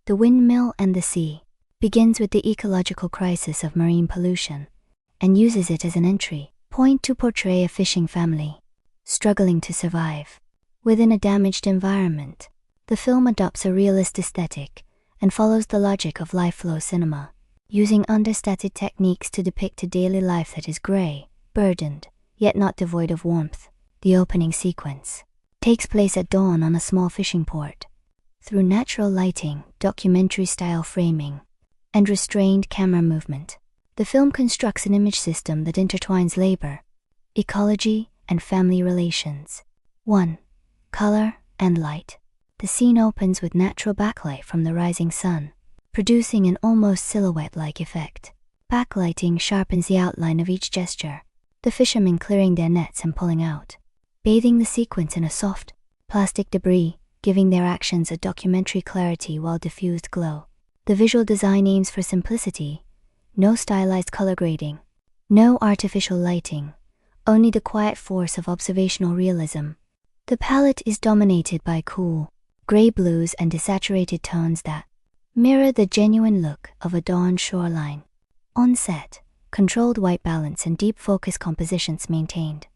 The Windmill and the Sea begins with the ecological crisis of marine pollution and uses it as an entry point to portray a fishing family struggling to survive within a damaged environment. The film adopts a realist aesthetic and follows the logic of life flow cinema, using understated techniques to depict a daily life that is grey, burdened, yet not devoid of warmth. The opening sequence takes place at dawn on a small fishing port. Through natural lighting, documentary-style framing, and restrained camera movement, the film constructs an image system that intertwines labor, ecology, and family relations. 1. Color and light. The scene opens with natural backlight from the rising sun, producing an almost silhouette-like effect. Backlighting sharpens the outline of each gesture, the fishermen clearing their nets and pulling out, bathing the sequence in a soft, plastic debris, giving their actions a documentary clarity while diffused glow. The visual design aims for simplicity, no stylized color grading, no artificial lighting, only the quiet force of observational realism. The palette is dominated by cool, gray blues and desaturated tones that mirror the genuine look of a dawn shoreline. On set, controlled white balance and deep focus compositions maintained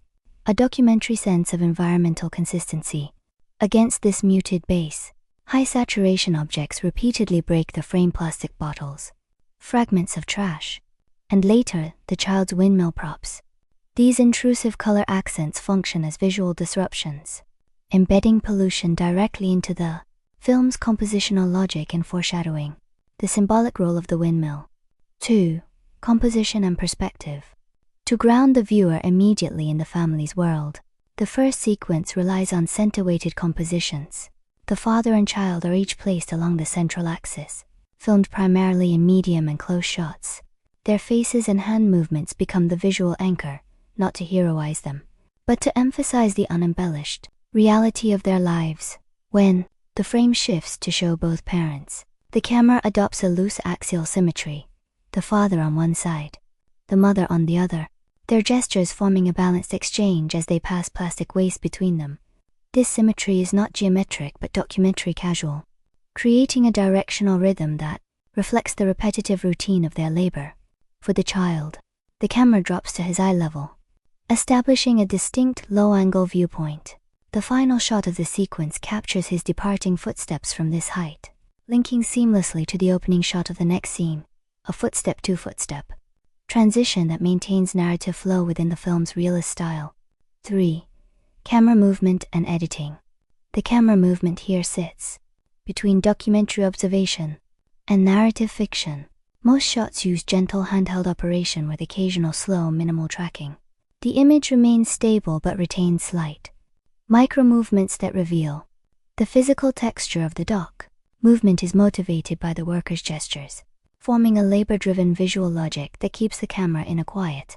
a documentary sense of environmental consistency. Against this muted base, high saturation objects repeatedly break the frame: plastic bottles, fragments of trash, and later, the child's windmill props. These intrusive color accents function as visual disruptions, embedding pollution directly into the film's compositional logic and foreshadowing. The symbolic role of the windmill. 2. Composition and perspective. To ground the viewer immediately in the family's world, the first sequence relies on center-weighted compositions. The father and child are each placed along the central axis, filmed primarily in medium and close shots. Their faces and hand movements become the visual anchor, not to heroize them, but to emphasize the unembellished reality of their lives. When the frame shifts to show both parents, the camera adopts a loose axial symmetry, the father on one side, the mother on the other, their gestures forming a balanced exchange as they pass plastic waste between them. This symmetry is not geometric but documentary casual, creating a directional rhythm that reflects the repetitive routine of their labor. For the child, the camera drops to his eye level, establishing a distinct low-angle viewpoint. The final shot of the sequence captures his departing footsteps from this height, linking seamlessly to the opening shot of the next scene, a footstep-to-footstep transition that maintains narrative flow within the film's realist style. 3. Camera movement and editing. The camera movement here sits between documentary observation and narrative fiction. Most shots use gentle handheld operation with occasional slow, minimal tracking. The image remains stable but retains slight micro-movements that reveal the physical texture of the dock. Movement is motivated by the worker's gestures, forming a labor-driven visual logic that keeps the camera in a quiet,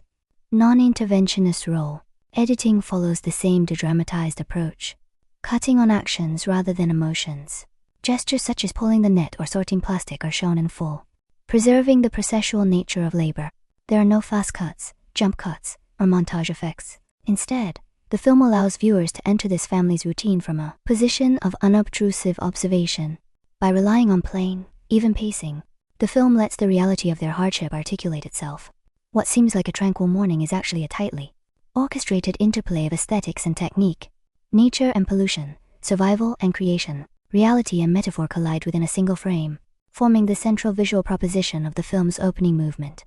non-interventionist role. Editing follows the same dedramatized approach, cutting on actions rather than emotions. Gestures such as pulling the net or sorting plastic are shown in full, preserving the processual nature of labor. There are no fast cuts, jump cuts, or montage effects. Instead, the film allows viewers to enter this family's routine from a position of unobtrusive observation. By relying on plain, even pacing, the film lets the reality of their hardship articulate itself. What seems like a tranquil morning is actually a tightly orchestrated interplay of aesthetics and technique. Nature and pollution, survival and creation, reality and metaphor collide within a single frame, forming the central visual proposition of the film's opening movement.